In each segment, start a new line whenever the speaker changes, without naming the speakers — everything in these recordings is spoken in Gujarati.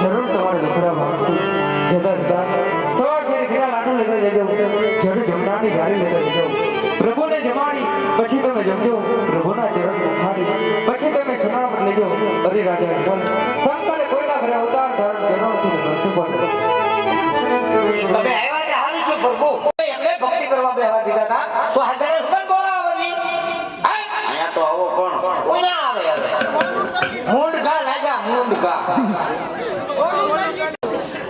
જરૂર તમારે રખડા ભાગશે જતા જતા સવાર શેરી ખીરા લાડુ લેતા જજો જડ જમનાની જારી લેતા જજો પ્રભુને જમાડી પછી તમે જમજો પ્રભુના ચરણ ઉખાડી પછી તમે સના પર લેજો અરે રાજા બોલ સંકલે કોઈના ઘરે અવતાર ધારણ કર્યો નથી નરસિંહ બોલ
તમે આવ્યા કે હારું છે પ્રભુ એમને ભક્તિ કરવા બેહવા દીધા હતા તો હાજરે હુકમ બોલાવવાની આયા તો આવો કોણ કોના આવે હવે મૂંડકા લાજા મૂંડકા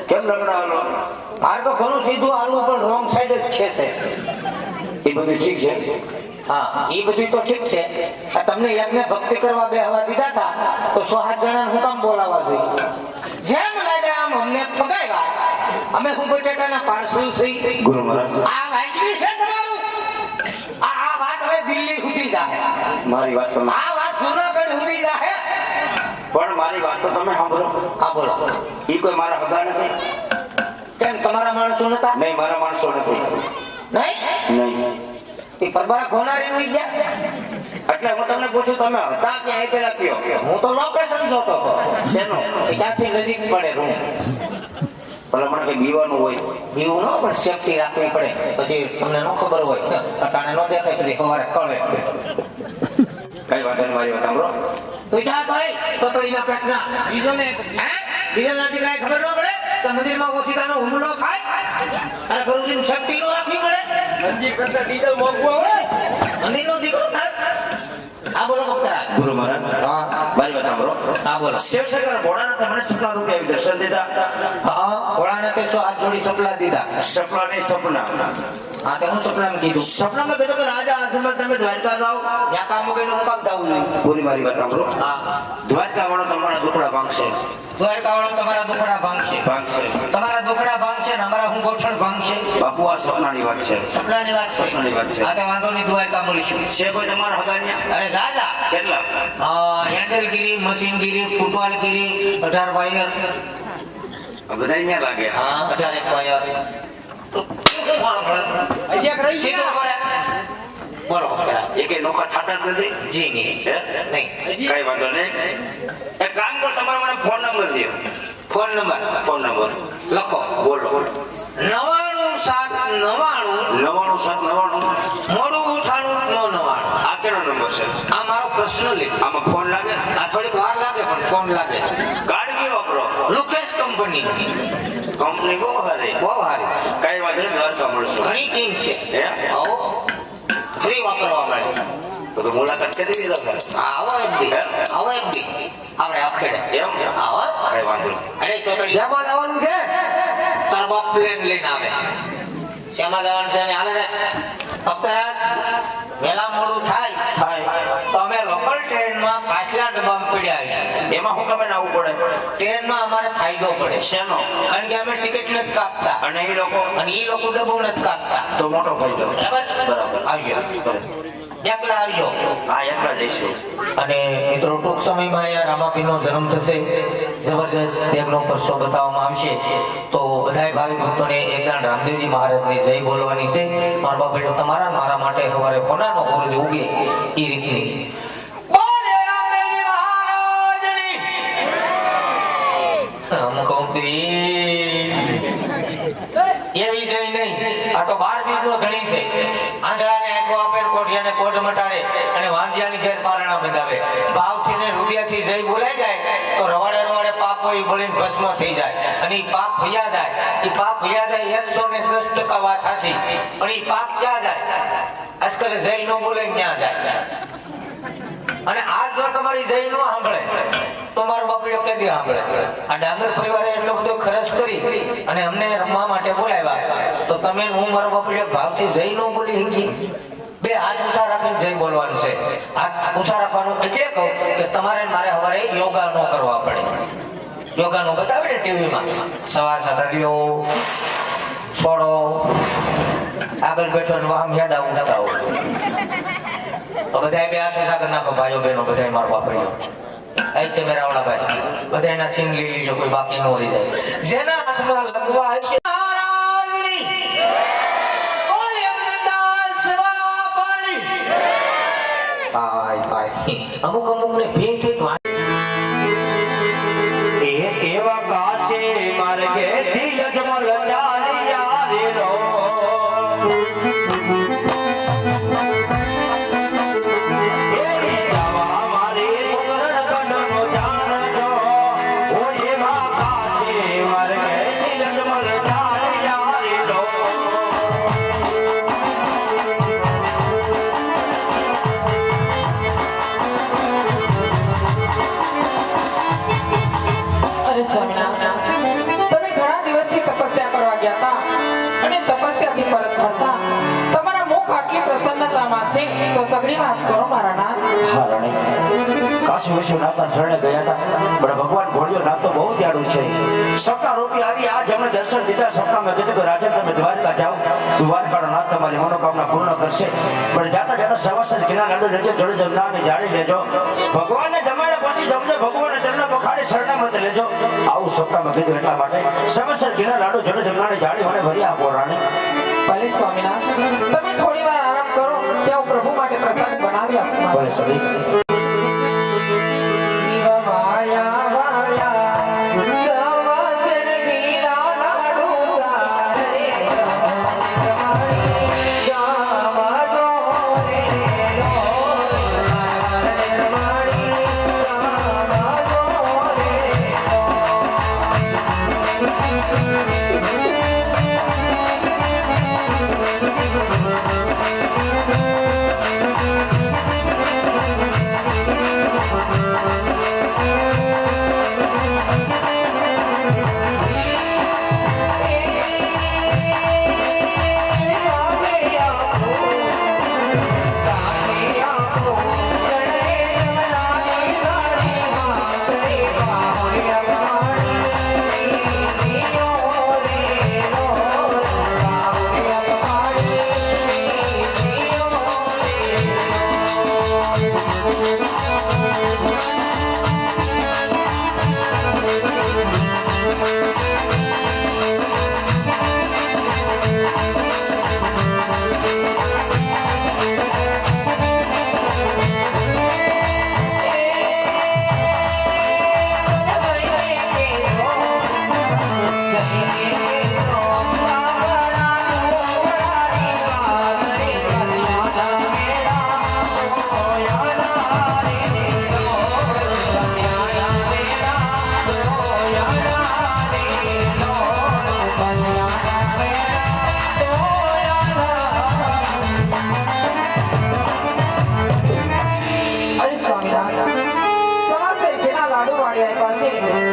કેમ લગડાવાનો માર તો ઘણું સીધું હાલવું પણ રોંગ સાઈડ જ છે એ બધું ઠીક છે હા એ બધું તો ઠીક છે તમને યજ્ઞ ભક્તિ કરવા બેહવા દીધા હતા તો 100 જણાને હુકમ બોલાવવા જોઈએ જેમ લાગે આમ અમને ફગાવ્યા અમે હું બટેટાના પાર્સલ સહી ગુરુ મહારાજ આ વાંચવી છે તમારું આ વાત હવે દિલ્હી સુધી જાય મારી વાત તો આ વાત જૂનાગઢ સુધી જાય પણ મારી વાત તો તમે સાંભળો હા બોલો ઈ કોઈ મારા હગા નથી કેમ તમારા માણસો નતા નહીં મારા માણસો નથી નહીં એ પરબારા ઘોનારી નું ગયા એટલે હું તમને પૂછું તમે હતા કે એ પેલા કયો હું તો લોકેશન જોતો હતો શેનો એ ક્યાંથી નજીક પડે રૂમ ભલા મને કઈ બીવાનું હોય બીવું ન પણ સેફટી રાખવી પડે પછી તમને ન ખબર હોય અટાણે ન દેખાય પછી સવારે કળે કઈ વાત નહીં મારી વાત સાંભળો તું જા ભાઈ તતડીના પેટના ડીઝલ ના દીકરા ખબર ન પડે તો મંદિરમાં ઓછીતાનો હુમલો થાય અને ગુરુજીની સેફટી ન રાખવી પડે મંદિર કરતા ડીઝલ મોંઘું આવે મંદિરનો દીકરો થાય આ બોલો ભક્તરા ગુરુ મહારાજ હા મારી વાત સાંભળો હા બોલો શિવશંકર ભોળાનાથે મને સપના રૂપે આવી દર્શન દીધા હા ભોળાનાથે તો હાથ જોડી સપના દીધા સપના નહીં સપના હા તો હું સપનામાં કીધું સપનામાં કીધું કે રાજા આશ્રમ તમે દ્વારકા જાઓ ત્યાં કામ વગરનું હું કામ જાવું જોઈએ પૂરી મારી વાત સાંભળો હા દ્વારકા વાળો તમારા દુખડા ભાંગશે દ્વારકા વાળો તમારા દુખડા ભાંગશે તમારા દુખડા ભાંગશે ને અમારા હું ગોઠણ ભાંગશે બાપુ આ સપનાની વાત છે સપનાની વાત છે સપનાની વાત છે આ તો વાંધો નહીં દ્વારકા મળીશું છે કોઈ તમારા હગાનિયા અરે રાજા કેટલા હેન્ડલગીરી મશીનગીરી ફૂટબોલગીરી 18 વાયર બધા અહીંયા લાગે હા 18 વાયર બોલો એક નોખા થતા નથી જી નહીં કઈ વાંધો નહીં એક કામ કરો તમારે મને ફોન નંબર દો ફોન નંબર લખો બોલો 99 મોડું ઉઠાણું 99 આ કેનો નંબર છે આ મારો પર્સનલ આમાં ફોન લાગે આ થોડીક વાર લાગે પણ ફોન લાગે કાર્ડ કયો વાપરો લુકેશ કંપની બહુ હારી કઈ વાત નહીં દ્વારકા મળશું ઘણી કિંમત છે હે આવો ફ્રી વાપરવા મળે તો મુલાકાત કરી દીધો આવો એક દી આપણે આખેડે એમ આવો કઈ વાંધો અરે તો શ્યામા જવાનું છે તાર બાપ પ્લેન લઈને આવે શ્યામા જવાનું છે ને હાલે રે ફક્તરાજ વેલા મોડું થાય તો અમે લોકલ ટ્રેનમાં પાછલા ડબ્બામાં પડ્યા છે એમાં હું કમે આવવું પડે ટ્રેનમાં અમારે ફાયદો પડે શેનો કારણ કે અમે ટિકિટ નથી કાપતા અને એ લોકો ડબ્બો નથી કાપતા તો મોટો ફાયદો બરાબર આવજો એકલા આવજો હા એકલા જઈશું અને મિત્રો ટૂંક સમયમાં અહીંયા રામાપીરનો જન્મ થશે જબરજસ્ત યજ્ઞ પરસો બતાવવામાં આવશે તો બધાય ભાવિક ભક્તોને એકદાન રામદેવજી મહારાજની જય બોલવાની છે મારા બાપા તમારા મારા માટે સવારે કોનાનો સૂરજ ઉગે એ રીતની એવી જઈ નહીં આ તો 12 બીજનો ધણી છે આંધળાને આંખો આપે કોઠિયાને કોટ મટાડે અને વાંજિયાની ઘેર પારણા બંધાવે ભાવથી ને રૂપિયાથી જઈ બોલાઈ જાય તો રવાડે પાપ હોય બોલીને ભસ્મ થઈ જાય અને એ પાપ ભયા જાય 110% વાત હાસી પણ એ પાપ ક્યાં જાય આજકાલ જય નો બોલે ક્યાં જાય અને આજ જો તમારી જય નો સાંભળે તો મારો બાપડીઓ કે દી સાંભળે આ ડાંગર પરિવારે એટલો બધો ખર્ચ કરી અને અમને રમવા માટે બોલાવ્યા તો તમે હું મારો બાપડીઓ ભાવથી જય નો બોલી શકી બે હાથ ઊંચા રાખીને જય બોલવાનું છે હાથ ઊંચા રાખવાનું એટલે કહું કે તમારે મારે સવારે યોગા ન કરવા પડે યોગા નો બતાવે ને ટીવીમાં સવાર સદર્યો છોડો આગળ બેઠો આમ યાડા ઉડતા હોય તો બધા બે હાથ ઊંચા કરી નાખો ભાઈઓ બહેનો બધા મારો બાપડીઓ ऐसे मेरा वाला भाई बधाई ना सिंह ले लीजिए कोई बाकी न हो रही जाए जेना हाथમાં લગવા છે મહારાજની બોલે અમદાવાદ સેવા પાણી ભાઈ અમુક ને ભેંથી એવા ઘાસ
મારે ઘેરની રજમલ ડાળિયારી લો.
અરે સ્વામિનારાયણ, તમે ઘણા દિવસથી તપસ્યા કરવા ગયા હતા અને તપસ્યાથી પરત ફરતા તમારા મુખ આટલી પ્રસન્નતામાં છે તો સગડી વાત કરો મારા નાથ.
હા રાણી, કાશી વિશ્વનાથના શરણે ગયા હતા પણ ભગવાન ભોળિયોનાથ તો બહુ દયાળુ છે. સપના રૂપી આવી આજ અમને દર્શન દીધા. સપનામાં કીધું કે રાજન તમે દ્વારકા જાઓ, દ્વારકાનો નાથ તમારી મનોકામના પૂર્ણ કરશે. પણ જાતા જાતા સવાસર કિના લાડુ લેજો, જોડે જમનાને જાળી લેજો. ભગવાનને જમાડ્યા પછી જમજો, ભગવાનને ચરણ પખાડી શરણામત લેજો. આવું સપનામાં કીધું એટલા માટે સવાસર કિના લાડુ જોડે જમનાને જાળી મને ભરી આપો રાણી.
ભલે સ્વામિનારાયણ, તમે થોડી વાર આરામ કરો, ત્યાં હું પ્રભુ માટે પ્રસાદ બનાવી આપું.
ભલે સદી.
વાળ્યા વાળ્યા સવાસર ઘીના લાડુ ચારે જાવા જો રે લો મારી જાવા જો રે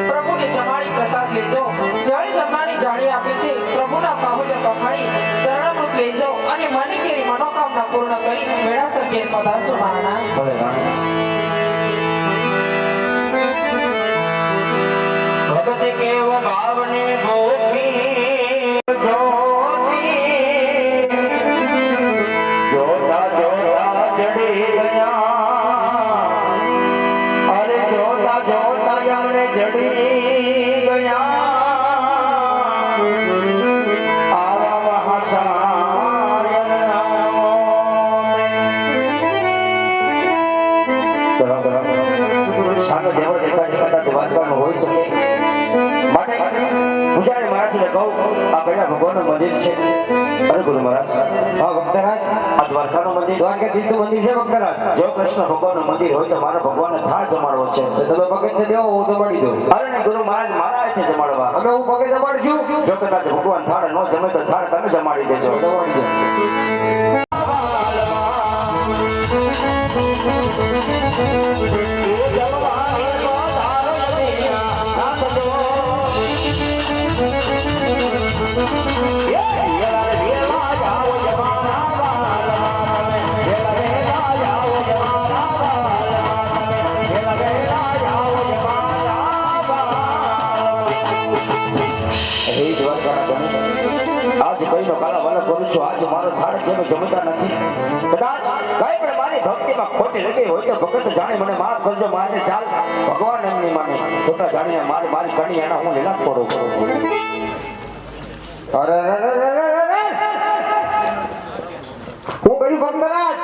પ્રભુને જમાડી પ્રસાદ લેજો, જાળી જમનાની જાળી આપી છે, પ્રભુના બાહુલ્ય પખાડી ચરણામૃત લેજો અને મની કેરી મનોકામના પૂર્ણ કરી વેળાસર ઘેર પધારજો મારા.
ભલે રાણી. ભગત કેવ ભાવને ભૂખી જોતી, જોતા જોતા જડી ગયા. અરે જોતા જોતા એમને જડી ગયા. આવા મહાસાયન નામો સામે દેવો દેખાય કદાચ દ્વારકામાં હોઈ શકે. માટે પૂજારી મહારાજને કહું આ કયા ભગવાનનું મંદિર છે? અરે ગુરુ મહારાજ,
હા ભક્તરાજ,
આ દ્વારકાનું મંદિર,
દ્વારકાધીશનું મંદિર છે ભક્તરાજ.
જો કૃષ્ણ ભગવાનનું મંદિર હોય તો મારા ભગવાનને થાળ જમાડવો છે.
તો તમે પગે બેહો, હું જમાડી દઉં.
અરે નહીં ગુરુ મહારાજ, મારા હાથે જમાડવા.
અમે હું પગે જમાડશું.
જો કદાચ ભગવાન થાળ ન જમે તો થાળ તમે જમાડી દેજો.
જમાડી દઉં.
આજ કઈનો કાલા વાલા કરું છું. આજ મારો થાળ કેમ જમતા નથી? કદાચ કઈ પણ મારી ભક્તિમાં ખોટી લગી હોય તો ભગત જાણે મને માફ કરજો. મારે ચાલ ભગવાન એમની માને છોટા જાણીને મારી કણી એના હું લીલા ફોડું કરું.
અરે અરે અરે અરે અરે! હું કર્યું ભક્તરાજ?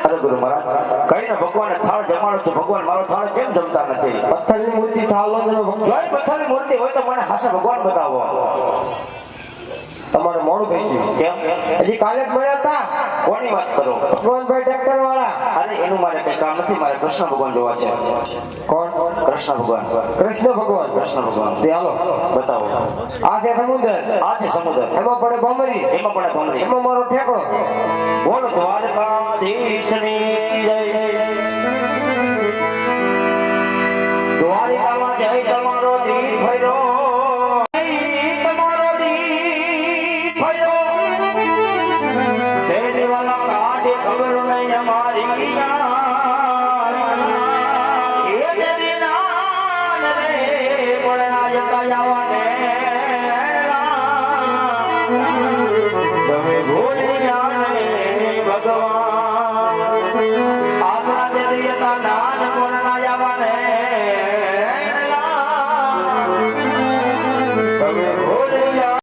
અરે ગુરુ મહારાજ, કઈને ભગવાનને થાળ જમાડો છો, ભગવાન મારો થાળ કેમ જમતા નથી?
પથ્થરની મૂર્તિ થાળનો તમે ભક્ત.
જોઈ પથ્થરની મૂર્તિ હોય તો મને હાસે ભગવાન બતાવો.
તમારે મોડું થઈ ગયું.
કેમ?
હજી કાલે જ મળ્યા હતા
કોની વાત કરો?
ભગવાનભાઈ ટ્રેક્ટર વાળા.
અરે એનું મારે કઈ કામ નથી, મારે કૃષ્ણ ભગવાન જોવા છે.
કોણ?
કૃષ્ણ ભગવાન
કૃષ્ણ ભગવાન
કૃષ્ણ ભગવાન
તે હાલો
બતાવો
આ છે સમુદ્ર
આ છે સમુદ્ર
એમાં પડે ભમરી
એમાં પડે ભમરી
એમાં મારો ઠેકડો
બોલ દ્વારકાધીશની જય દ્વારિકામાં જય તમારો દીપ ભર્યો તમારો દીપ ભર્યો તે દિવાલા કાઢે ખબર નહીં અમારી તમે ભૂલી જાને ભગવાન આપણા દેવીતા નાન કોણ ના આવવાને તમે ભૂલી જા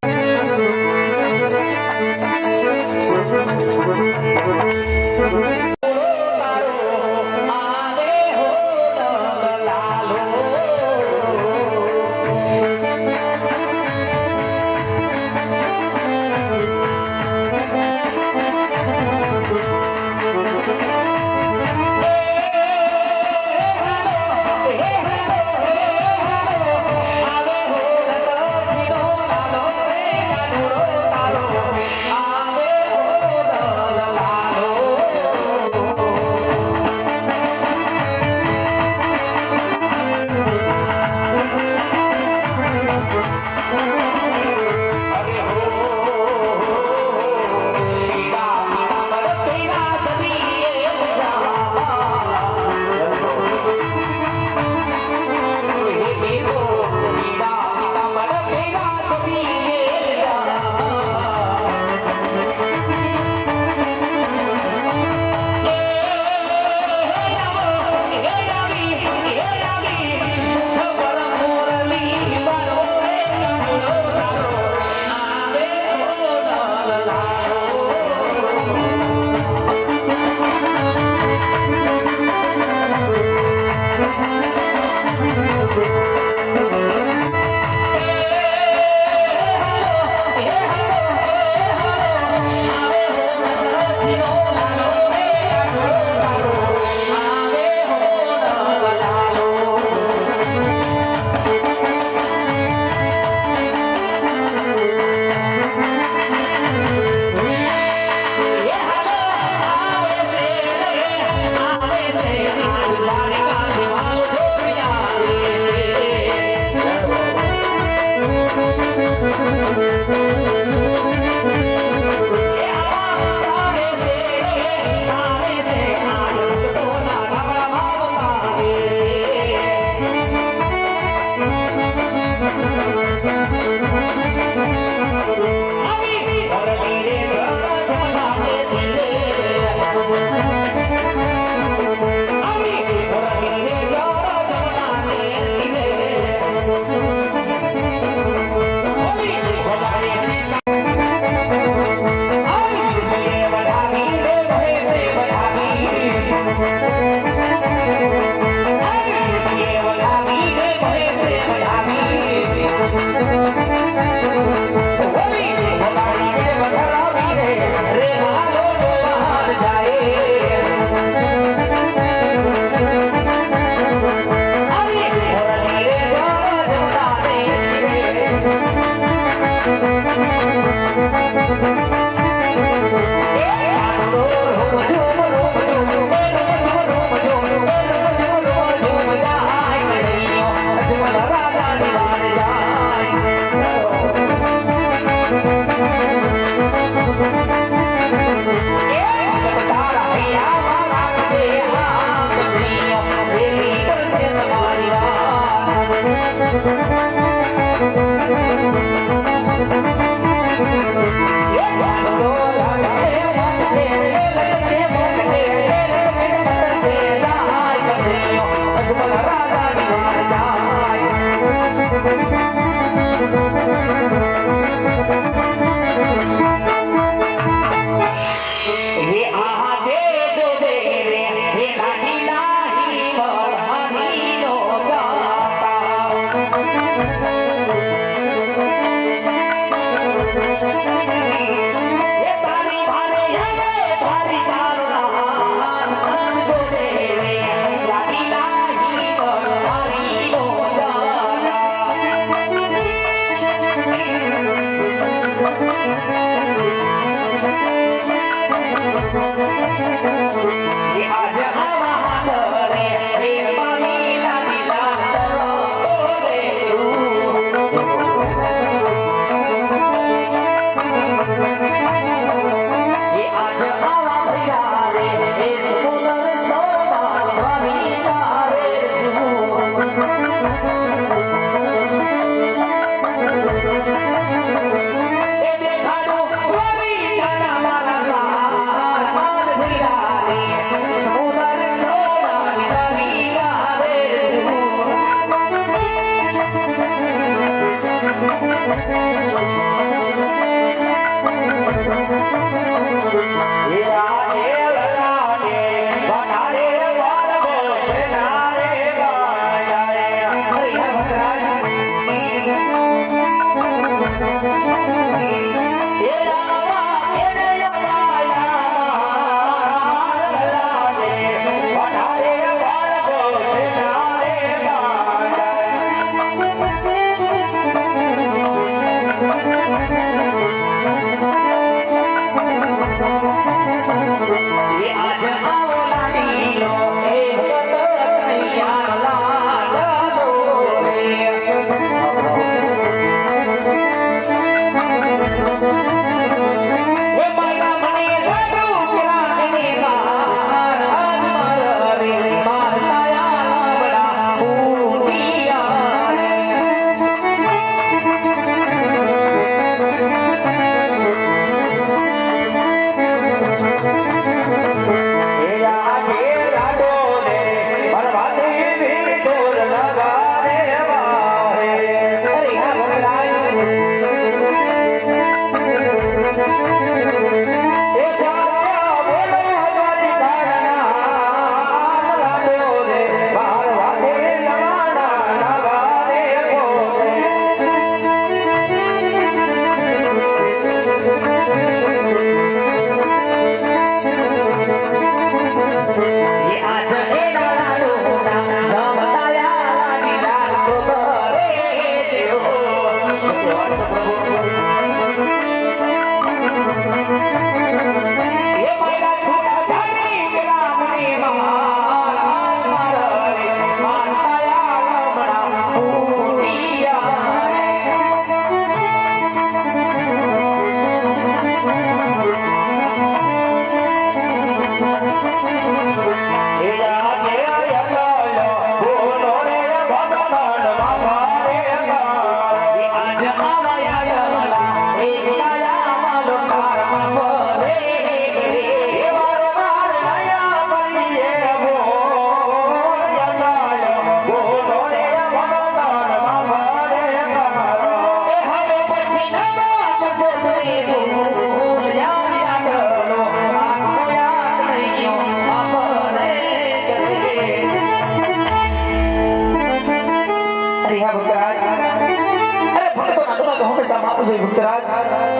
ભક્તરાજ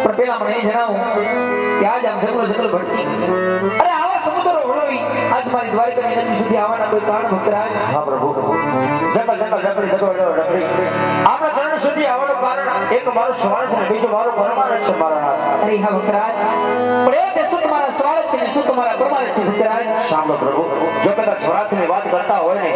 પણ પેલા મને એ જણાવો કે આજ આમ જંગલ ભટકી અરે આવા સમુદ્રો વળોવી આજ મારી દ્વારકાની નદી સુધી આવવાના કોઈ કારણ ભક્તરાજ?
હા પ્રભુ, રખડી આપણા ચરણ સુધી આવવાનું કારણ એક મારો સ્વાર્થ છે, બીજો મારો પરમાર્થ છે મારા નાથ.
અરે હા ભક્તરાજ, પણ એ તે શું તમારા સ્વાર્થ છે ને શું તમારા પરમાર્થ છે ભક્તરાજ?
સાંભળો પ્રભુ, જો કદાચ સ્વાર્થની વાત કરતા હોય ને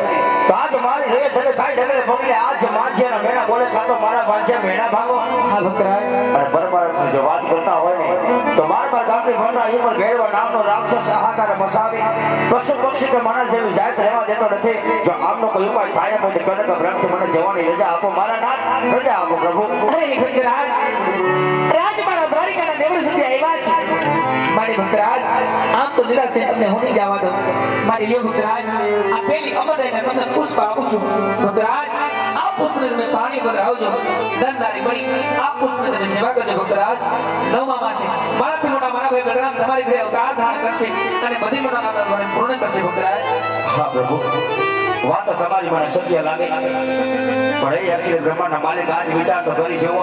તો આજ મારી રે ધરે ખાઈ ડગલે પગલે આજ માજ્યાના મેણા બોલે કાતો મારા માજ્યા મેણા ભાગો.
હા ભક્તરાજ,
અને પરમાર્થની જો વાત કરતા હોય ને તો બાર ગામની ભરના ઉપર ઘેરવા નામનો રાક્ષસ આહાકાર મસાવી પશુ પક્ષી કે માણસ જેવી જાત રહેવા દેતો નથી. જો આમનો કોઈ ઉપાય થાય તો કનક બ્રહ્મથી મને જવાની રજા આપો મારા નાથ, રજા આપો પ્રભુ.
અરે ભક્તરાજ, રાજ મારા દ્વારિકાના દેવળ સુધી આવ્યા છે મારી ભક્તરાજ, આમ તો નિરાશ થઈને તમને હું નહીં જવા દઉં મારી લ્યો ભક્તરાજ. આ પેલી અમરદાયના તમને પુષ્પ આપું છું ભક્તરાજ. આ પુષ્પને તમે પાણી પર આવજો, ધનદારી મળી આ પુષ્પને તમે સેવા કરજો ભક્તરાજ. નવમા માસે મારાથી મોટા મારા ભાઈ બલરામ તમારી ઘરે અવતાર ધારણ કરશે અને બધી મોટા નાના દ્વારા પૂર્ણ કરશે ભક્તરાજ.
હા પ્રભુ, વાત તમારી મને સત્ય લાગે, પણ એ અખિલ બ્રહ્માંડના માલિક આજ વિચાર તો કરી જેવો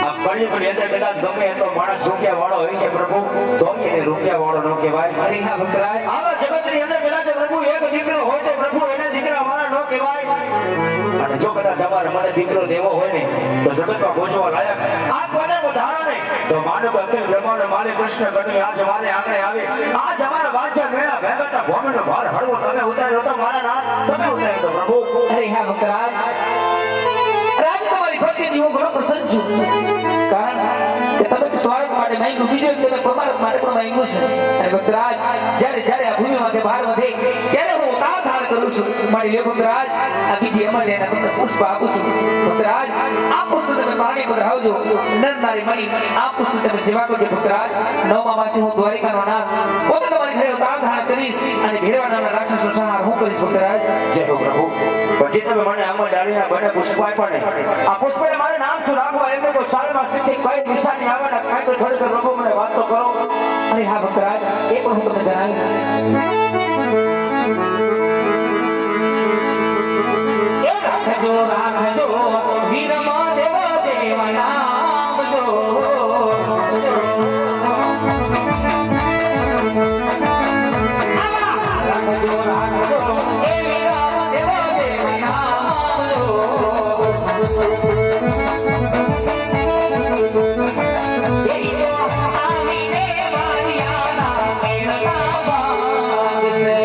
આ કળિયુગની અંદર કદાચ ગમે એટલો માણસ રૂપિયા વાળો હોય છે પ્રભુ તો એને રૂપિયા વાળો ન કહેવાય.
અરે હા ભક્તરાજ,
આવા જગતની અંદર કદાચ પ્રભુ એક દીકરો હોય તો પ્રભુ એના દીકરા વાળા ન કહેવાય. અને જો કદાચ તમારે મને દીકરો દેવો હોય ને તો જગતમાં પહોંચવા લાયક આ કોને વધારો ને તો માનવ અખિલ બ્રહ્માંડ માલિક કૃષ્ણ ગણી આજ મારે આંગણે આવે. આજ અમારા વાંચા મેળા ભેગાતા ભૂમિનો ભાર હળવો તમે ઉતાર્યો તો મારા નાથ તમે ઉતાર્યો તો પ્રભુ.
અરે હા ભક્તરાજ, રાજ તમારી ભક્તિથી હું ઘણો પ્રસન્ન છું. કારણ કે તમે સ્વાર્થ માટે માંગ્યું, બીજું તમે પરમાર્થ માટે પણ માંગ્યું છે. અને ભક્તરાજ, જ્યારે જ્યારે આ ભૂમિમાંથી બહાર વધે ત્યારે હું ઉતાર ધારણ કરું છું. મારી લે ભક્તરાજ, આ બીજી અમર લેના તમને પુષ્પ આપું છું. ભક્તરાજ, આ પુષ્પ તમે પાણી પધરાવજો. નર નારી મળી આ પુષ્પ તમે સેવા કરજો. ભક્તરાજ, નવમા માસે હું દ્વારિકાનો નાથ પોતે તમારી ઘરે ઉતાર ધારણ કરીશ અને ભેરવા નામના રાક્ષસનો સંહાર હું કરીશ. ભક્તરાજ,
જય હો પ્રભુ. પણ જે તમે મને આમાં ડાળીના બને પુષ્પ આપ્યા ને આ પુષ્પને મારે નામ શું રાખવા એમને કોઈ સાલમાં સ્થિતિ કઈ નિશાની આવે ને કઈ તો થોડીક પ્રભુ મને વાત તો કરો.
અરે હા ભક્તરાજ, એ પણ હું તમને જણાવી. રાખજો રાખજો વીર મહાદેવ જેવા નામ જો. રાખજો રાખજો એ વીર મહાદેવ જેવા નામ જો. એ જો આવીને મારિયાના મેળા બાંધશે.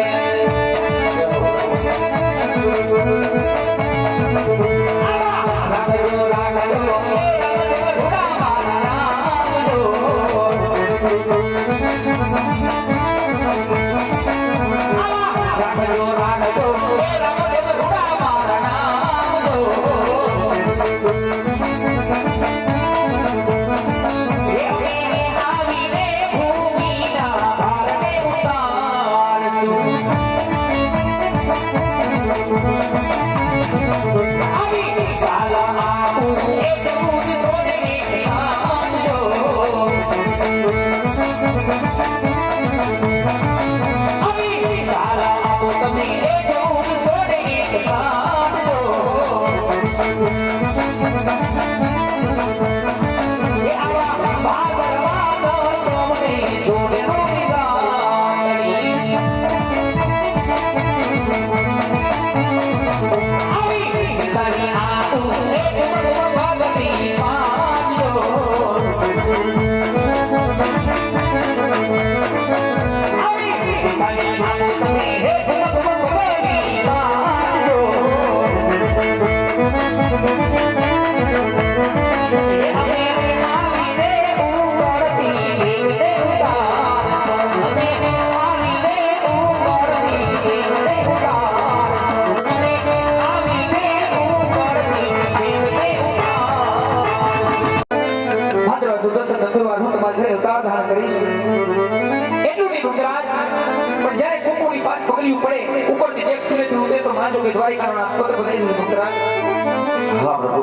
હા પ્રભુ,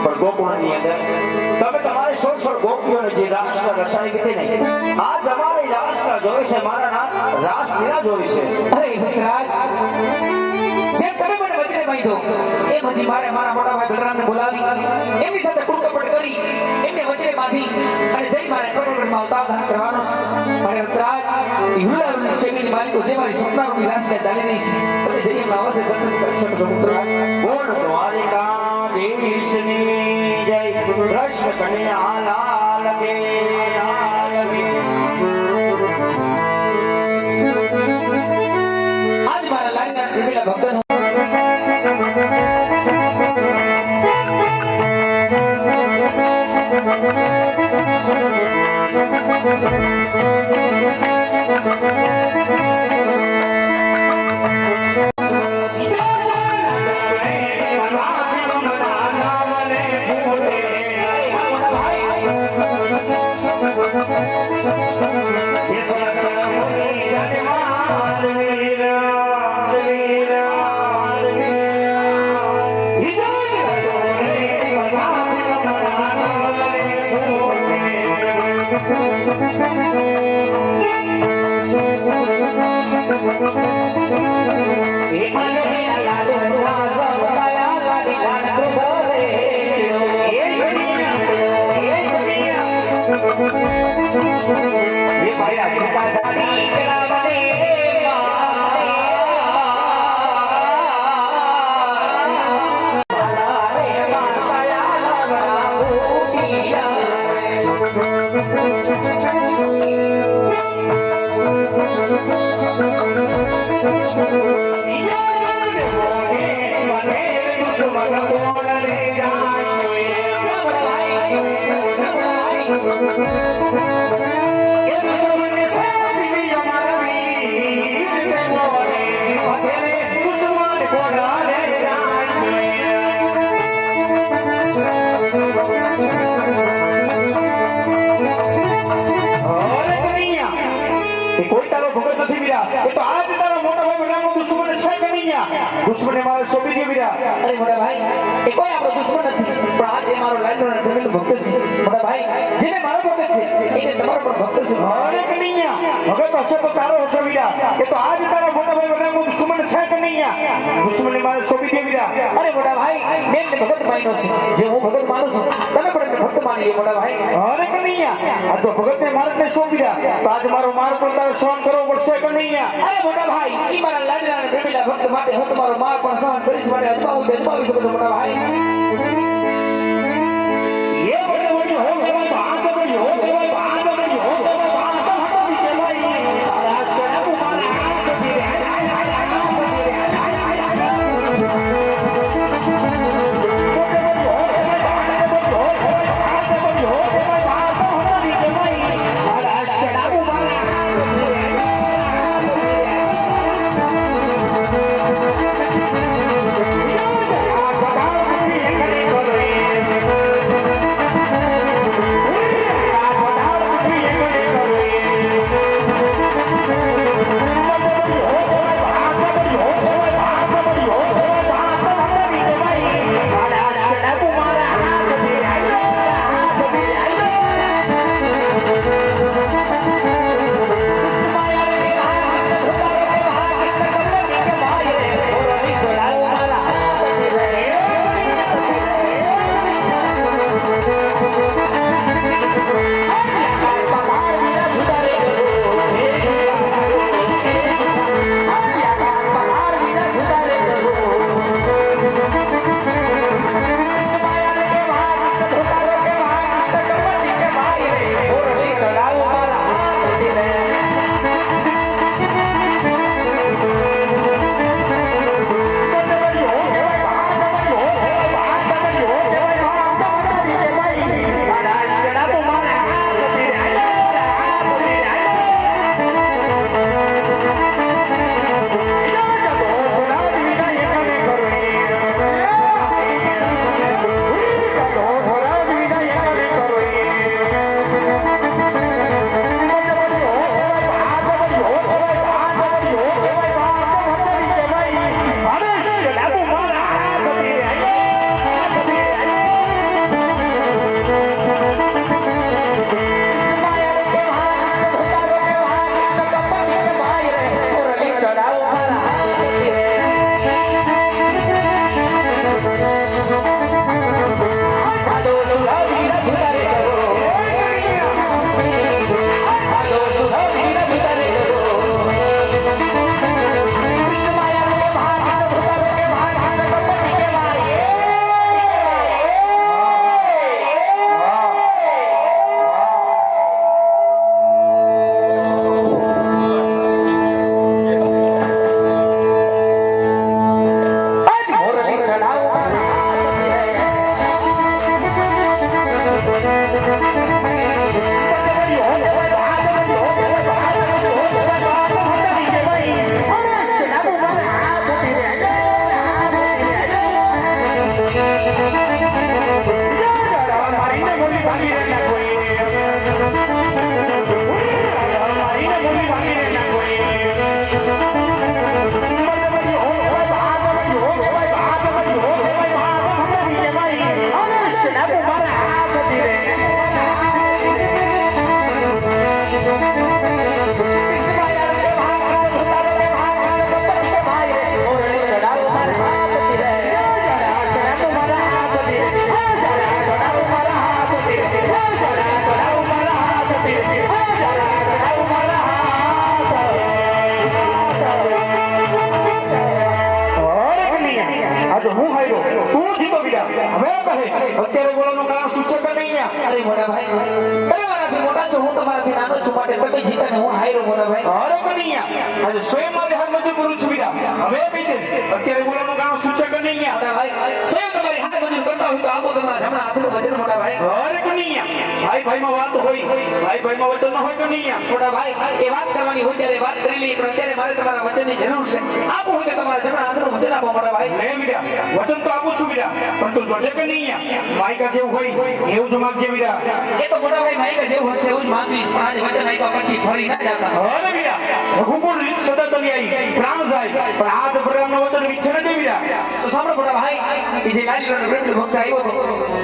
પણ ગોકુળની અંદર તમે તમારે 16 ગોપીઓને જે રાસના રસાઈ કીધી ને આજ અમારે રાસના જોવે છે મારા નાથ, રાસ લીલા જોવે છે.
અરે ભક્તરાજ, જેમ તમે મને વચને બાંધ્યો એમ હજી મારે મારા મોટા ભાઈ બલરામને બોલાવી એમની સાથે કુટકપટ કરી એમને વચને બાંધી અને જઈ મારે કટોકટમાં અવતાર ધારણ કરવાનો છે. મારે ભક્તરાજ, હિરુલાલની શૈલીની માલિકો જે મારી સ્વપ્નારૂપી રાસના ચાલી રહી છે તમે જઈ એમના અવશ્ય દર્શન કરી શકશો. ભક્તરાજ,
બોલ દ્વારિકાધીશની જય, કૃષ્ણ કન્યા લાલ કે લાલ કે.
આજ મારા લાલના પ્રેમીલા ભક્તનો
એ દુશ્મને મારો સોંપી દે વીરા.
અરે મોટા ભાઈ એ કોઈ આપણો દુશ્મન નથી પણ આ જે મારો લાડનો અને પ્રેમીનો ભક્ત છે મોટા ભાઈ જેને મારો ભક્ત છે એને તમારો પણ ભક્ત છે.
અરે કનૈયા હવે તો હશે તો તારો હશે વીરા. એ તો આજ તારા મોટા ભાઈ બનાવો દુશ્મન છે કનૈયા. દુશ્મને મારો સોંપી દે વીરા.
અરે મોટા ભાઈ મેં એને ભગત માન્યો છે જે હું ભગત માનું છું તમે પણ એને ભક્ત માની લો મોટા ભાઈ.
અરે કનૈયા આ તો ભગતને મારને સોંપી દે તો આજ મારો માર પણ તારે સહન કરવો પડશે કનૈયા.
અરે મોટા ભાઈ ઈ મારા લાડના અને પ્રેમીના ભક્ત માટે હું તમારો માર પણ સહન કરીશ માટે અજમાવી શકો છો મોટા ભાઈ.
એ બોલે વળી હો હવે ભાગ વળી હો હવે ભાગ વળી હો હવે ભાગ તો હતો બીજે ભાઈ. આ શરમ મારા હાથ થી રે અત્યારે બોલવાનું કારણ શું છે કે નહીં
અરે મોટા ભાઈ તમે મારાથી મોટા છો હું તમારાથી નાનો છું માટે તમે જીતા ને હું હાર્યો મોટા ભાઈ
અરે કનૈયા આજે સ્વયં મારે હાથ મજૂર કરું છું વીરા હવે બીજે અત્યારે બોલવાનું કારણ શું છે કે નહીં
મોટા ભાઈ સ્વયં તમારી હાથે મજૂર કરતા હોય તો આપો તમારા જમણા હાથનું વચન મોટા ભાઈ
અરે કનૈયા ભાઈ ભાઈમાં વાત હોય ભાઈ ભાઈમાં વચન ન હોય કનૈયા
મોટા ભાઈ એ વાત કરવાની હોય ત્યારે વાત કરી લઈએ પણ અત્યારે મારે તમારા વચનની જરૂર છે આપો હોય તો તમારા જમણા હાથનું વચન આપો મોટા ભાઈ
લે વીરા વચન તો આપું છું વીરા પરંતુ જોજે કે નહીં માયકા જેવું હોય એવું જ માગજે વીરા
એ તો મોટા ભાઈ માઈકા જેવું હશે એવું જ માંગીશ પણ આજે વચન આપ્યા પછી ફરી ના જાતા
અરે વીરા રઘુકુળ રીત સદા ચલી આવી પ્રાણ જાય પણ આ તો પ્રેમનો વચન વિછે ન વીરા
તો સાંભળો મોટા ભાઈ એ જે ગાડીનો વૃદ્ધ ભક્ત આવ્યો હતો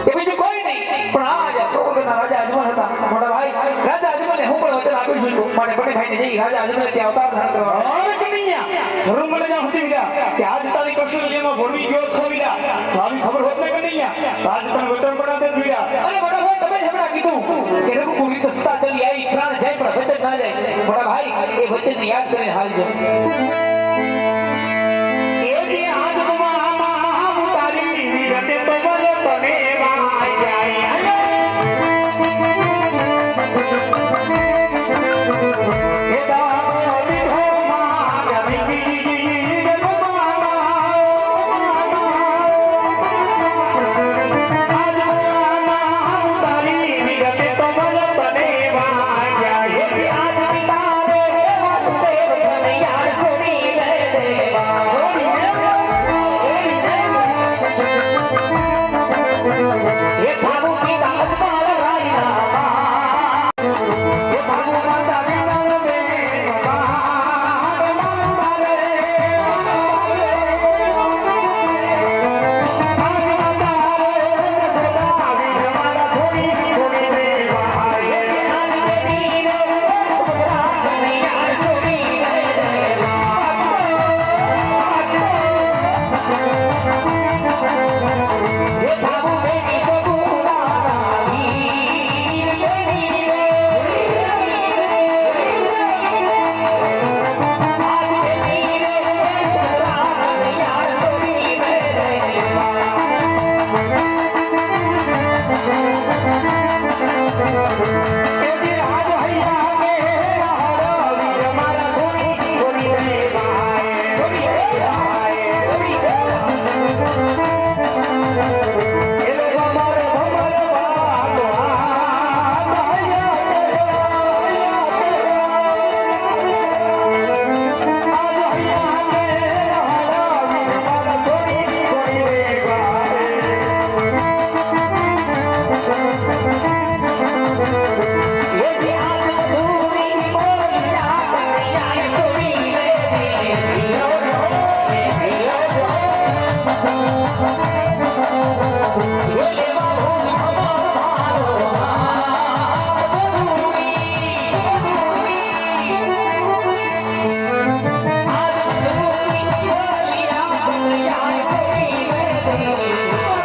એ બીજું કોઈ નહીં પણ આ જે પ્રભુના રાજા અજમલ હતા મોટા ભાઈ રાજા અજમલે હું પણ વચન આપ્યું છું માટે બને ભાઈને જઈ રાજા અજમલે ત્યાં અવતાર ધારણ કરવા
અરે કનૈયા જરૂર મને જ્યાં સુધી વીરા કે આજ તારી કૌશલ્યમાં ભળવી ગયો છો વીરા જો આવી ખબર હોત ને કનૈયા આજ તને વચન પડા દે વીરા
અરે મોટા ભાઈ તમે જ હમણાં કીધું કે રઘુકુળ રીત સદા ચલી આવી પ્રાણ જાય પણ વચન ના જાય મોટા ભાઈ એ વચનને યાદ કરીને હાલજો
એ જે આજ તમારા તારી વિરતે તો મને તને વાય જાય એ દાનો લીધો મારા બીજી રઘુમાના આજ તારી વિરતે તો મને તને વાય જાય એ જે આજ તારે વાસુદેવ તને યાર સોની લે દેવા સોની એ ભાગુ પિતા અજમાલ રાયના એ ભાગુ માતા વિનમ દે મારે મારે સદા વિન મારા છોડી છોડી દેવા એ આજ બેટી રે સુરા તને યાર સોની લે દેવા એ ભાગુ બેટી સગુણા વીર બેટી રે આજ બેટી રે સુરા તને યાર સોની લે દેવા એ જે આજ હૈયા કે હારા વીર મારા છોડી છોડી દેવા છોડી દેવા છોડી દેવા એ લોકો મારે ભમર વાતો આજ હૈયા કે હારા વીર મારા છોડી છોડી દેવા એ જે આજ મધુરી બોલ્યા તને યાર સોની લે દેવી એ લેવા ભૂલ ખબર મારો આજ મધુરી બોલ્યા તને યાર સોની લે દેવી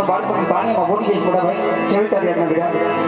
બાળકો પાણીમાં બોડી જઈશ મોટા ભાઈ જેવી તારી આજ્ઞા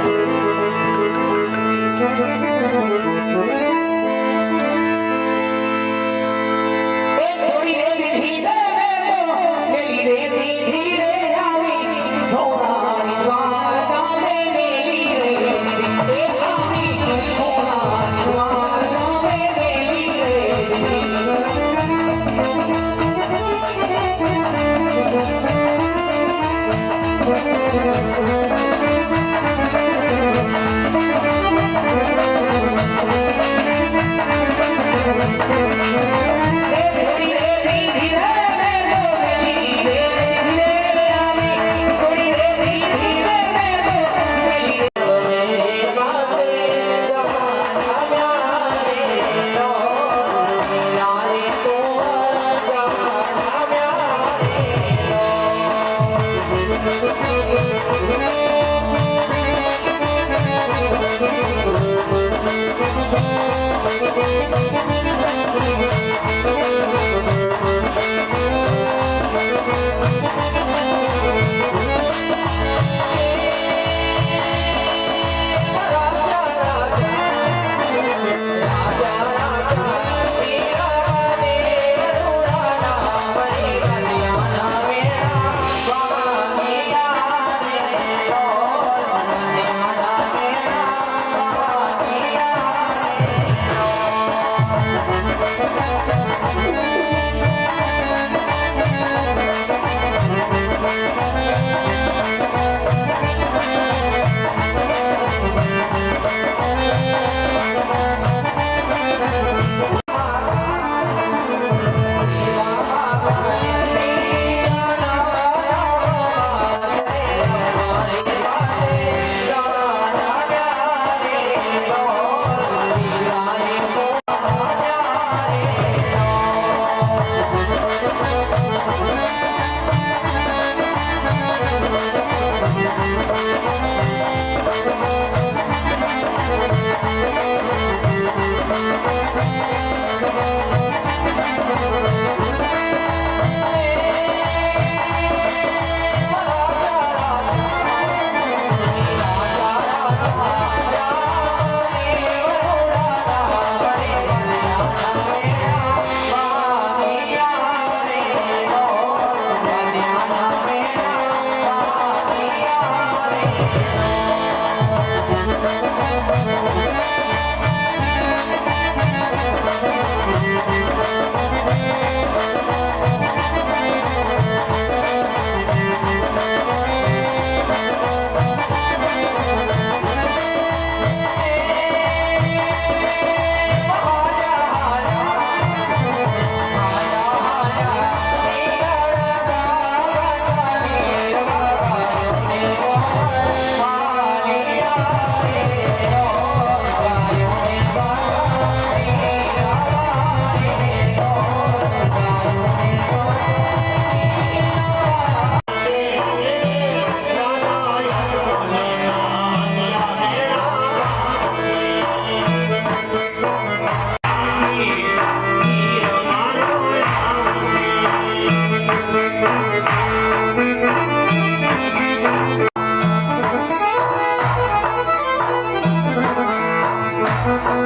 Yeah.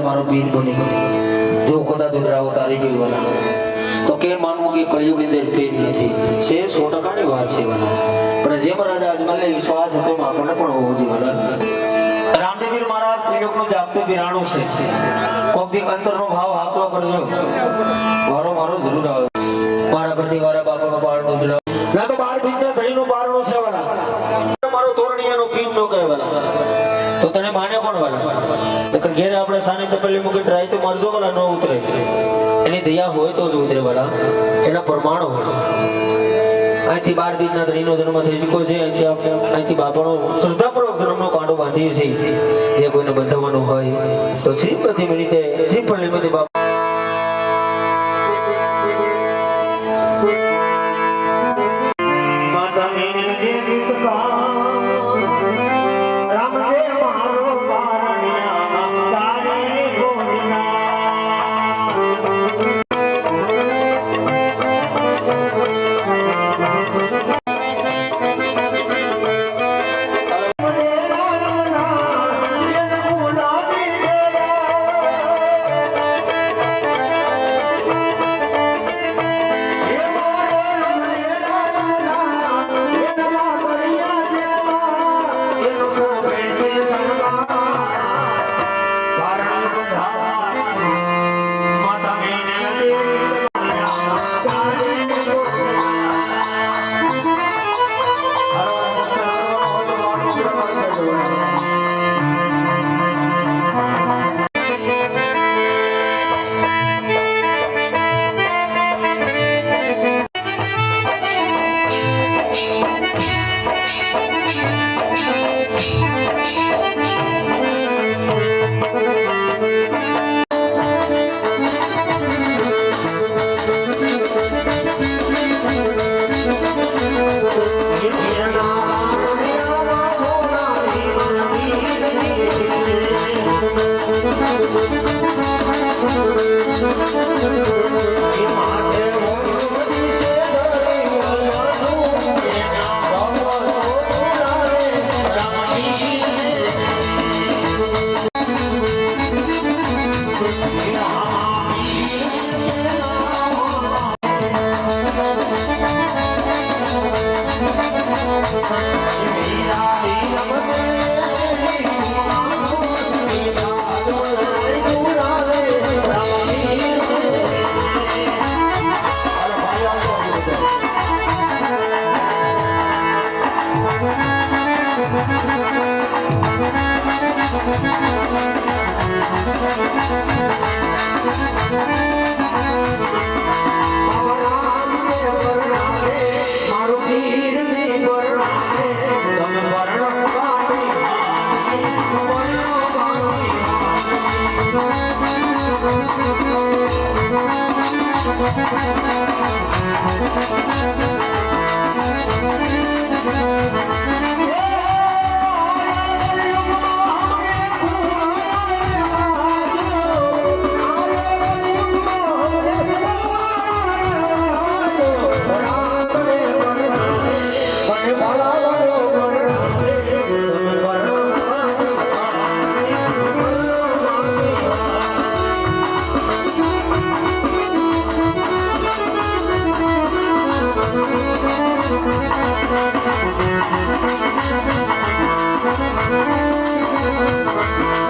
મારો પીર બની જો ખુદા દુધરાઓ તારી ગઈ વાલા તો કે માનવું કે કળિયુગની અંદર પીર નથી છે 100% ની વાત છે વાલા પણ જેમ રાજા અજમલને વિશ્વાસ હતો એમ આપણને પણ હોવો જોઈએ વાલા રામદેવીર મારા કળિયુગનું જાગતું બિરાણું છે કોક દી અંતરનો ભાવ હાકલો કરજો મારો મારો જરૂર આવે મારા પ્રતિ વારા બાપાનો પારણો જરા ના તો 12 બીજના ધણીનું પારણું છે વાલા મારો તોરણીયાનો પીર નો કહે વાલા તો તને માને કોણ વાલા નકર ઘેર આપણે સાને તપેલી મૂકી ટ્રાય તો મરજો વાલા ન ઉતરે એની દયા હોય તો જ ઉતરે વાલા એના પ્રમાણ હોય અહીંથી 12 બીજના ધણીનો જન્મ થઈ ચૂક્યો છે અહીંથી બાપાનો શ્રદ્ધાપૂર્વક ધર્મનો કાંડો બાંધીએ છીએ જે કોઈને બંધાવવાનું હોય તો શ્રીમતી રીતે શ્રીફળ નિમિત્તે બાપા
રામ
મારું પીર ની વર્ણાવે તમે વર્ણ
Thank you.